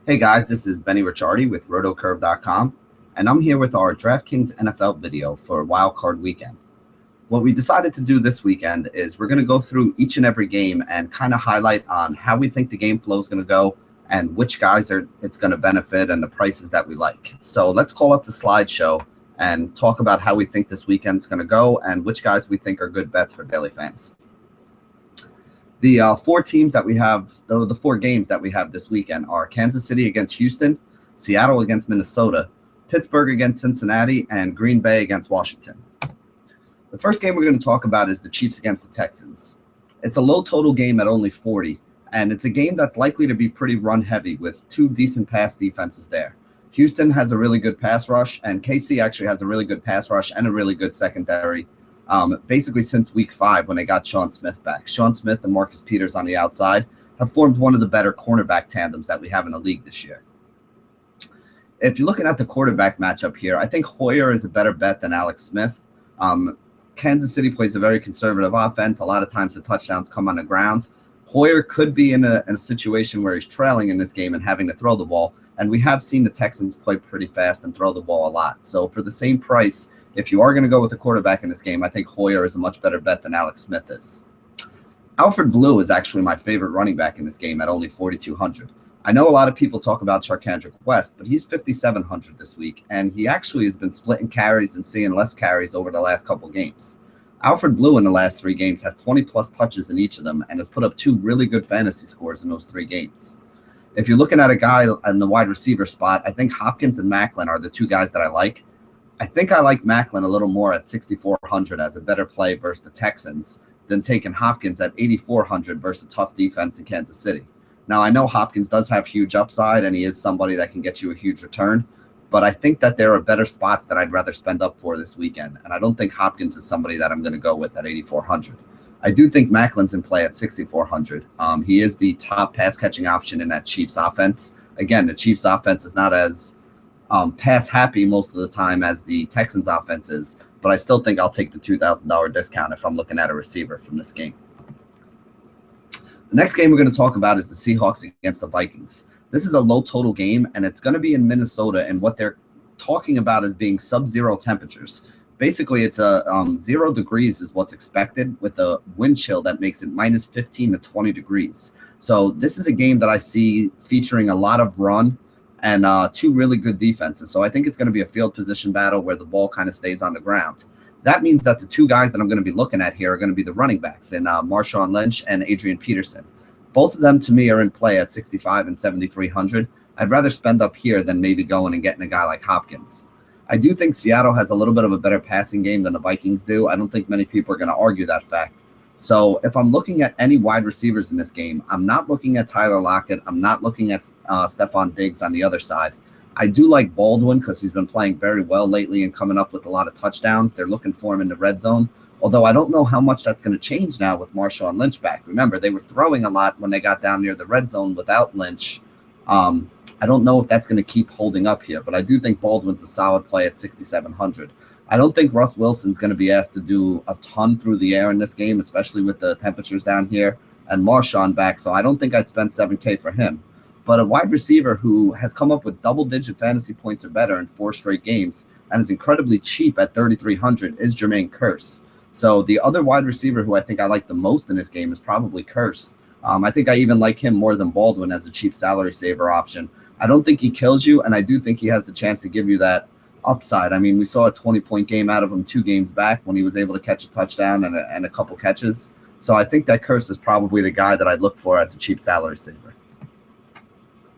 Hey guys, this is Benny Ricciardi with rotocurve.com, and I'm here with our DraftKings NFL video for Wild Card Weekend. What we decided to do this weekend is we're going to go through each and every game and kind of highlight on how we think the game flow is going to go and which guys it's going to benefit and the prices that we like. So let's call up the slideshow and talk about how we think this weekend is going to go and which guys we think are good bets for daily fantasy. The four teams that we have, the four games that we have this weekend are Kansas City against Houston, Seattle against Minnesota, Pittsburgh against Cincinnati, and Green Bay against Washington. The first game we're going to talk about is the Chiefs against the Texans. It's a low total game at only 40, and it's a game that's likely to be pretty run heavy with two decent pass defenses there. Houston has a really good pass rush, and KC actually has a really good pass rush and a really good secondary. Basically since week 5 when they got Sean Smith back. Sean Smith and Marcus Peters on the outside have formed one of the better cornerback tandems that we have in the league this year. If you're looking at the quarterback matchup here, I think Hoyer is a better bet than Alex Smith. Kansas City plays a very conservative offense. A lot of times the touchdowns come on the ground. Hoyer could be in a situation where he's trailing in this game and having to throw the ball, and we have seen the Texans play pretty fast and throw the ball a lot. So for the same price, if you are going to go with the quarterback in this game, I think Hoyer is a much better bet than Alex Smith is. Alfred Blue is actually my favorite running back in this game at only 4,200. I know a lot of people talk about Charcandrick West, but he's 5,700 this week, and he actually has been splitting carries and seeing less carries over the last couple games. Alfred Blue in the last 3 games has 20-plus touches in each of them and has put up 2 really good fantasy scores in those 3 games. If you're looking at a guy in the wide receiver spot, I think Hopkins and Macklin are the 2 guys that I like. I think I like Macklin a little more at 6,400 as a better play versus the Texans than taking Hopkins at 8,400 versus a tough defense in Kansas City. Now, I know Hopkins does have huge upside, and he is somebody that can get you a huge return, but I think that there are better spots that I'd rather spend up for this weekend, and I don't think Hopkins is somebody that I'm going to go with at 8,400. I do think Macklin's in play at 6,400. He is the top pass-catching option in that Chiefs offense. Again, the Chiefs offense is not as pass happy most of the time as the Texans offense is, but I still think I'll take the $2,000 discount if I'm looking at a receiver from this game. The next game we're going to talk about is the Seahawks against the Vikings. This is a low total game, and it's going to be in Minnesota, and what they're talking about as being sub-zero temperatures. Basically, it's 0 degrees is what's expected with a wind chill that makes it minus 15 to 20 degrees. So this is a game that I see featuring a lot of run and 2 really good defenses. So I think it's going to be a field position battle where the ball kind of stays on the ground. That means that the 2 guys that I'm going to be looking at here are going to be the running backs in Marshawn Lynch and Adrian Peterson. Both of them, to me, are in play at 6,500 and 7,300. I'd rather spend up here than maybe going and getting a guy like Hopkins. I do think Seattle has a little bit of a better passing game than the Vikings do. I don't think many people are going to argue that fact. So if I'm looking at any wide receivers in this game, I'm not looking at Tyler Lockett. I'm not looking at Stephon Diggs on the other side. I do like Baldwin because he's been playing very well lately and coming up with a lot of touchdowns. They're looking for him in the red zone, although I don't know how much that's going to change now with Marshawn Lynch back. Remember, they were throwing a lot when they got down near the red zone without Lynch. I don't know if that's going to keep holding up here, but I do think Baldwin's a solid play at 6,700. I don't think Russ Wilson's going to be asked to do a ton through the air in this game, especially with the temperatures down here and Marshawn back, so I don't think I'd spend $7K for him. But a wide receiver who has come up with double-digit fantasy points or better in 4 straight games and is incredibly cheap at 3,300 is Jermaine Kearse. So the other wide receiver who I think I like the most in this game is probably Kearse. I think I even like him more than Baldwin as a cheap salary saver option. I don't think he kills you, and I do think he has the chance to give you that upside. I mean, we saw a 20-point game out of him 2 games back when he was able to catch a touchdown and a couple catches. So I think that Kearse is probably the guy that I'd look for as a cheap salary saver.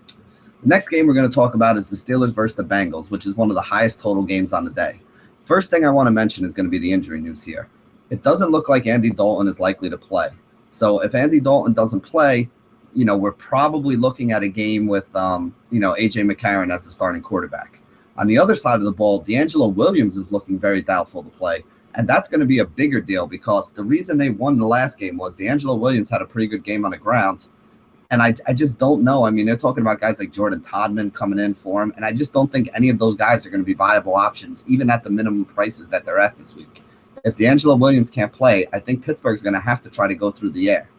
The next game we're going to talk about is the Steelers versus the Bengals, which is one of the highest total games on the day. First thing I want to mention is going to be the injury news here. It doesn't look like Andy Dalton is likely to play. So if Andy Dalton doesn't play, we're probably looking at a game with, A.J. McCarron as the starting quarterback. On the other side of the ball, D'Angelo Williams is looking very doubtful to play, and that's going to be a bigger deal because the reason they won the last game was D'Angelo Williams had a pretty good game on the ground, and I just don't know. I mean, they're talking about guys like Jordan Todman coming in for him, and I just don't think any of those guys are going to be viable options, even at the minimum prices that they're at this week. If D'Angelo Williams can't play, I think Pittsburgh's going to have to try to go through the air.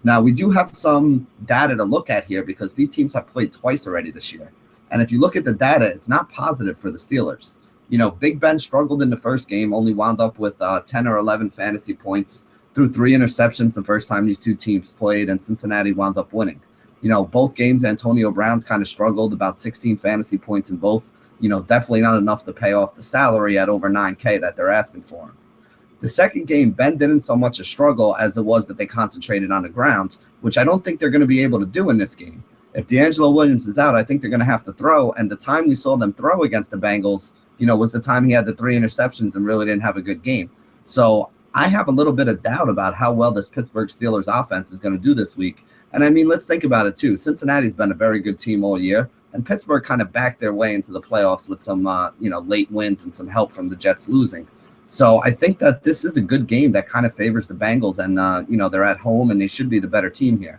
Now, we do have some data to look at here because these teams have played twice already this year. And if you look at the data, it's not positive for the Steelers. Big Ben struggled in the first game, only wound up with 10 or 11 fantasy points, threw 3 interceptions the first time these two teams played, and Cincinnati wound up winning. Both games, Antonio Brown's kind of struggled, about 16 fantasy points in both. Definitely not enough to pay off the salary at over $9K that they're asking for him. The second game, Ben didn't so much a struggle as it was that they concentrated on the ground, which I don't think they're going to be able to do in this game. If D'Angelo Williams is out, I think they're going to have to throw, and the time we saw them throw against the Bengals, was the time he had the 3 interceptions and really didn't have a good game. So I have a little bit of doubt about how well this Pittsburgh Steelers offense is going to do this week. And I mean, let's think about it too. Cincinnati's been a very good team all year, and Pittsburgh kind of backed their way into the playoffs with some, late wins and some help from the Jets losing. So I think that this is a good game that kind of favors the Bengals, and, they're at home and they should be the better team here.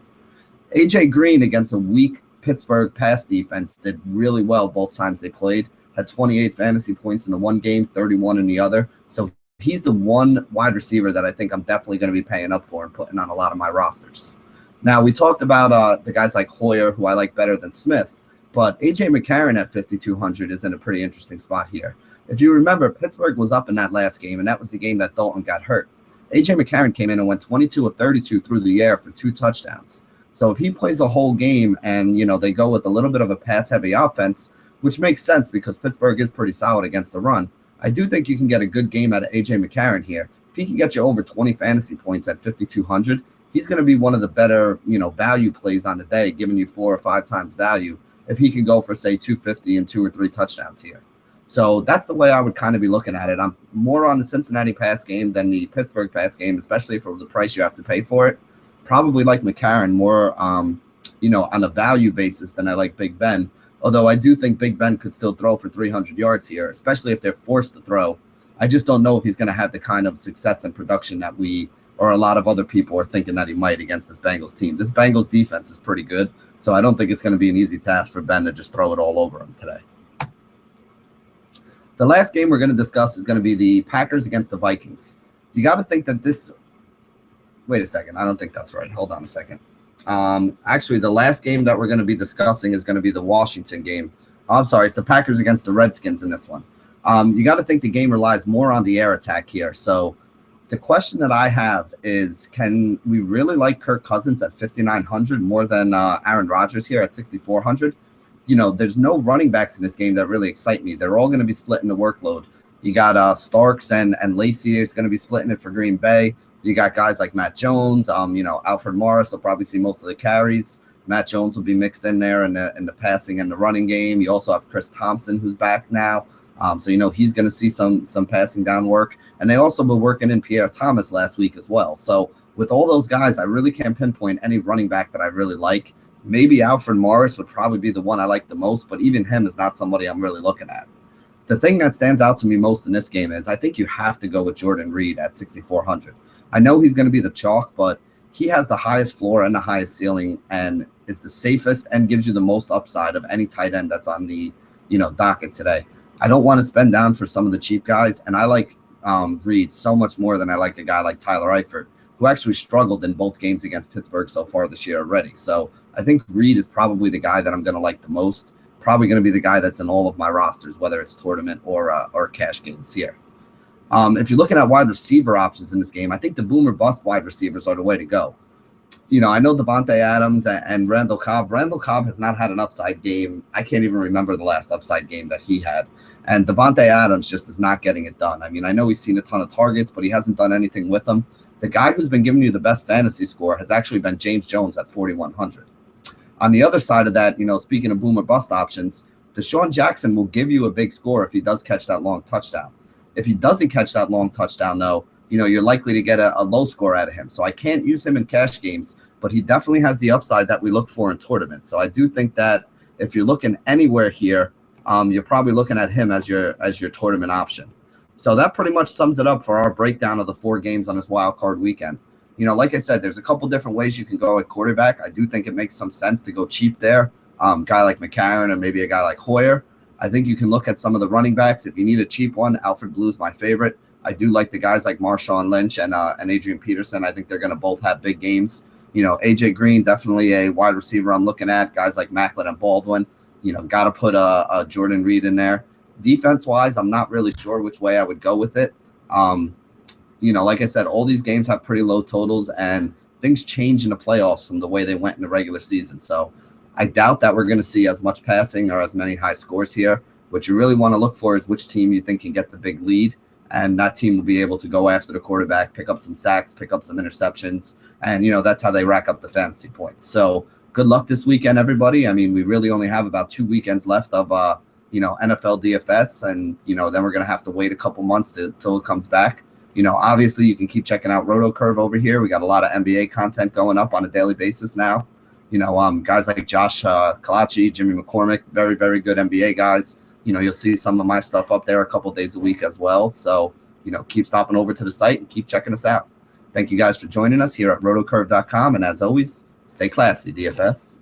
A.J. Green against a weak Pittsburgh pass defense did really well both times they played. Had 28 fantasy points in the one game, 31 in the other. So he's the one wide receiver that I think I'm definitely going to be paying up for and putting on a lot of my rosters. Now, we talked about the guys like Hoyer, who I like better than Smith, but A.J. McCarron at 5,200 is in a pretty interesting spot here. If you remember, Pittsburgh was up in that last game, and that was the game that Dalton got hurt. A.J. McCarron came in and went 22 of 32 through the air for 2 touchdowns. So if he plays a whole game and, they go with a little bit of a pass-heavy offense, which makes sense because Pittsburgh is pretty solid against the run, I do think you can get a good game out of A.J. McCarron here. If he can get you over 20 fantasy points at 5,200, he's going to be one of the better, value plays on the day, giving you 4 or 5 times value if he can go for, say, 250 and 2 or 3 touchdowns here. So that's the way I would kind of be looking at it. I'm more on the Cincinnati pass game than the Pittsburgh pass game, especially for the price you have to pay for it. Probably like McCarron more, on a value basis than I like Big Ben. Although I do think Big Ben could still throw for 300 yards here, especially if they're forced to throw. I just don't know if he's going to have the kind of success and production that we or a lot of other people are thinking that he might against this Bengals team. This Bengals defense is pretty good, so I don't think it's going to be an easy task for Ben to just throw it all over him today. The last game we're going to discuss is going to be the Packers against the Vikings. You got to think that this – wait a second. I don't think that's right. Hold on a second. Actually, the last game that we're going to be discussing is going to be the Washington game. Oh, I'm sorry. It's the Packers against the Redskins in this one. You got to think the game relies more on the air attack here. So the question that I have is, can we really like Kirk Cousins at 5,900 more than Aaron Rodgers here at 6,400? There's no running backs in this game that really excite me. They're all going to be splitting the workload. You got Starks and Lacey is going to be splitting it for Green Bay. You got guys like Matt Jones, Alfred Morris will probably see most of the carries. Matt Jones will be mixed in there in the passing and the running game. You also have Chris Thompson, who's back now. So he's going to see some passing down work. And they also were working in Pierre Thomas last week as well. So with all those guys, I really can't pinpoint any running back that I really like. Maybe Alfred Morris would probably be the one I like the most, but even him is not somebody I'm really looking at. The thing that stands out to me most in this game is I think you have to go with Jordan Reed at 6,400. I know he's going to be the chalk, but he has the highest floor and the highest ceiling and is the safest and gives you the most upside of any tight end that's on the docket today. I don't want to spend down for some of the cheap guys, and I like Reed so much more than I like a guy like Tyler Eifert, who actually struggled in both games against Pittsburgh so far this year already. So I think Reed is probably the guy that I'm going to like the most, probably going to be the guy that's in all of my rosters, whether it's tournament or cash games here. If you're looking at wide receiver options in this game, I think the boom or bust wide receivers are the way to go. I know Devontae Adams and Randall Cobb. Randall Cobb has not had an upside game. I can't even remember the last upside game that he had. And Devontae Adams just is not getting it done. I mean, I know he's seen a ton of targets, but he hasn't done anything with them. The guy who's been giving you the best fantasy score has actually been James Jones at 4,100. On the other side of that, speaking of boom or bust options, Deshaun Jackson will give you a big score if he does catch that long touchdown. If he doesn't catch that long touchdown, though, you're likely to get a low score out of him. So I can't use him in cash games, but he definitely has the upside that we look for in tournaments. So I do think that if you're looking anywhere here, you're probably looking at him as your tournament option. So that pretty much sums it up for our breakdown of the 4 games on this wild card weekend. Like I said, there's a couple different ways you can go at quarterback. I do think it makes some sense to go cheap there. Guy like McCarron and maybe a guy like Hoyer. I think you can look at some of the running backs. If you need a cheap one, Alfred Blue's my favorite. I do like the guys like Marshawn Lynch and Adrian Peterson. I think they're going to both have big games. AJ Green, definitely a wide receiver I'm looking at. Guys like Macklin and Baldwin, got to put a Jordan Reed in there. Defense-wise, I'm not really sure which way I would go with it. Like I said, all these games have pretty low totals, and things change in the playoffs from the way they went in the regular season. So I doubt that we're going to see as much passing or as many high scores here. What you really want to look for is which team you think can get the big lead, and that team will be able to go after the quarterback, pick up some sacks, pick up some interceptions, and, that's how they rack up the fantasy points. So good luck this weekend, everybody. I mean, we really only have about 2 weekends left of, NFL DFS, and, then we're going to have to wait a couple months till it comes back. Obviously, you can keep checking out RotoCurve over here. We got a lot of NBA content going up on a daily basis now. Guys like Josh Kalachi, Jimmy McCormick, very, very good NBA guys. You'll see some of my stuff up there a couple days a week as well. So, keep stopping over to the site and keep checking us out. Thank you guys for joining us here at rotocurve.com. And as always, stay classy, DFS.